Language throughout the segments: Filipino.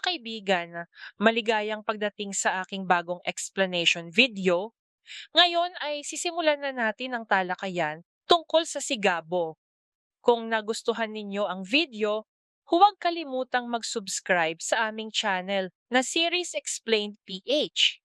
kaibigan, maligayang pagdating sa aking bagong explanation video. Ngayon ay sisimulan na natin ang talakayan tungkol sa sigabo. Kung nagustuhan ninyo ang video, huwag kalimutang mag-subscribe sa aming channel na Series Explained PH.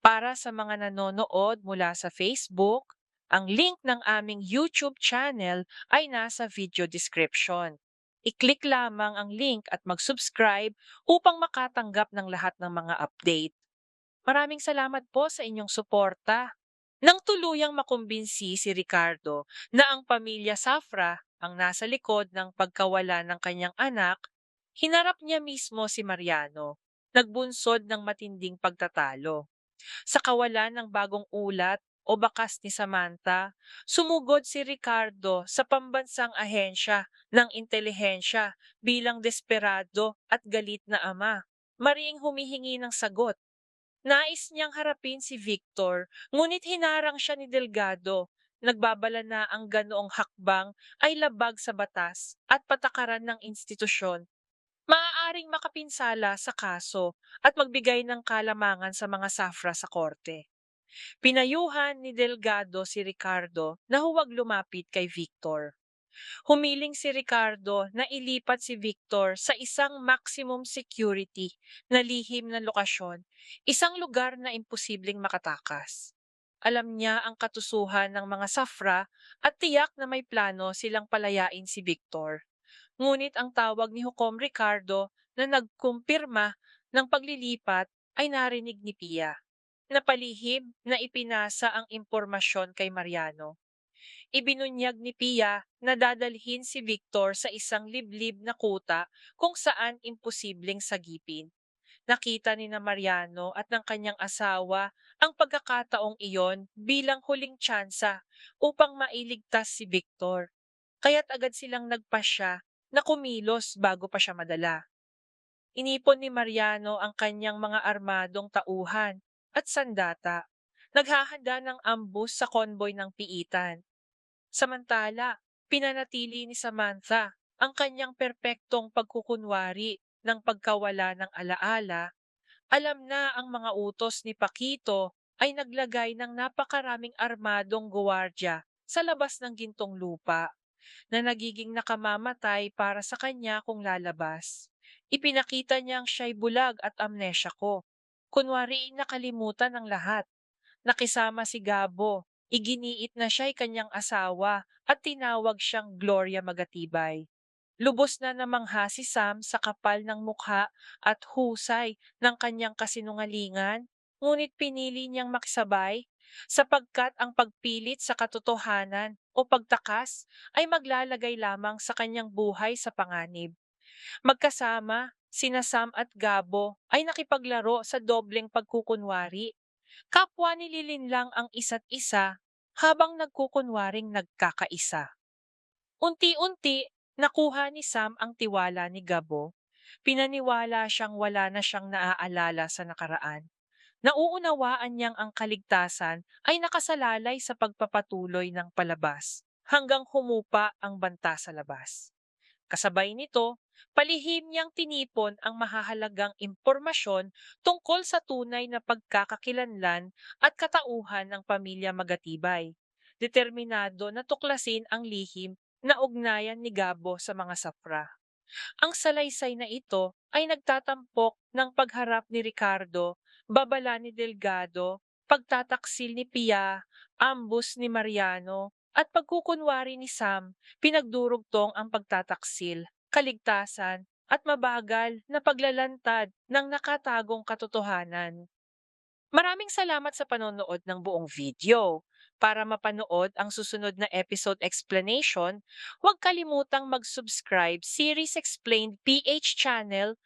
Para sa mga nanonood mula sa Facebook, ang link ng aming YouTube channel ay nasa video description. I-click lamang ang link at mag-subscribe upang makatanggap ng lahat ng mga update. Maraming salamat po sa inyong suporta. Nang tuluyang makumbinsi si Ricardo na ang pamilya Safra ang nasa likod ng pagkawala ng kanyang anak, hinarap niya mismo si Mariano, nagbunsod ng matinding pagtatalo. Sa kawalan ng bagong ulat o bakas ni Samantha, sumugod si Ricardo sa pambansang ahensya ng intelihensya bilang desperado at galit na ama. Mariing humihingi ng sagot. Nais niyang harapin si Victor, ngunit hinarang siya ni Delgado. Nagbabala na ang ganoong hakbang ay labag sa batas at patakaran ng institusyon. Maaaring makapinsala sa kaso at magbigay ng kalamangan sa mga safra sa korte. Pinayuhan ni Delgado si Ricardo na huwag lumapit kay Victor. Humiling si Ricardo na ilipat si Victor sa isang maximum security na lihim na lokasyon, isang lugar na imposibleng makatakas. Alam niya ang katusuhan ng mga safra at tiyak na may plano silang palayain si Victor. Ngunit ang tawag ni Hukom Ricardo na nagkumpirma ng paglilipat ay narinig ni Pia. Napalihim na ipinasa ang impormasyon kay Mariano. Ibinunyag ni Pia na dadalhin si Victor sa isang liblib na kuta kung saan imposibleng sagipin. Nakita ni na Mariano at ng kanyang asawa ang pagkakataong iyon bilang huling tsansa upang mailigtas si Victor. Kaya't agad silang nagpasya na kumilos bago pa siya madala. Inipon ni Mariano ang kanyang mga armadong tauhan at sandata. Naghahanda ng ambus sa konboy ng piitan. Samantala, pinanatili ni Samantha ang kanyang perpektong pagkukunwari ng pagkawala ng alaala. Alam na ang mga utos ni Paquito ay naglagay ng napakaraming armadong guwardya sa labas ng gintong lupa na nagiging nakamamatay para sa kanya kung lalabas. Ipinakita niyang siya'y bulag at amnesyako. Kunwari nakalimutan ng lahat. Nakisama si Gabo. Iginiit na siya'y kanyang asawa at tinawag siyang Gloria Magatibay. Lubos na namangha si Sam sa kapal ng mukha at husay ng kanyang kasinungalingan, ngunit pinili niyang makisabay sapagkat ang pagpilit sa katotohanan o pagtakas ay maglalagay lamang sa kanyang buhay sa panganib. Magkasama, sina Sam at Gabo ay nakipaglaro sa dobleng pagkukunwari. Kapwa nililinlang ang isa't isa habang nagkukunwaring nagkakaisa. Unti-unti, nakuha ni Sam ang tiwala ni Gabo. Pinaniwala siyang wala na siyang naaalala sa nakaraan. Nauunawaan niyang ang kaligtasan ay nakasalalay sa pagpapatuloy ng palabas hanggang humupa ang banta sa labas. Kasabay nito, palihim niyang tinipon ang mahahalagang impormasyon tungkol sa tunay na pagkakakilanlan at katauhan ng pamilya Magatibay. Determinado na tuklasin ang lihim na ugnayan ni Gabo sa mga safra. Ang salaysay na ito ay nagtatampok ng pagharap ni Ricardo, babala ni Delgado, pagtataksil ni Pia, ambus ni Mariano, at pagkukunwari ni Sam. Pinagdurugtong ang pagtataksil, kaligtasan, at mabagal na paglalantad ng nakatagong katotohanan. Maraming salamat sa panonood ng buong video. Para mapanood ang susunod na episode explanation, huwag kalimutang mag-subscribe Series Explained PH channel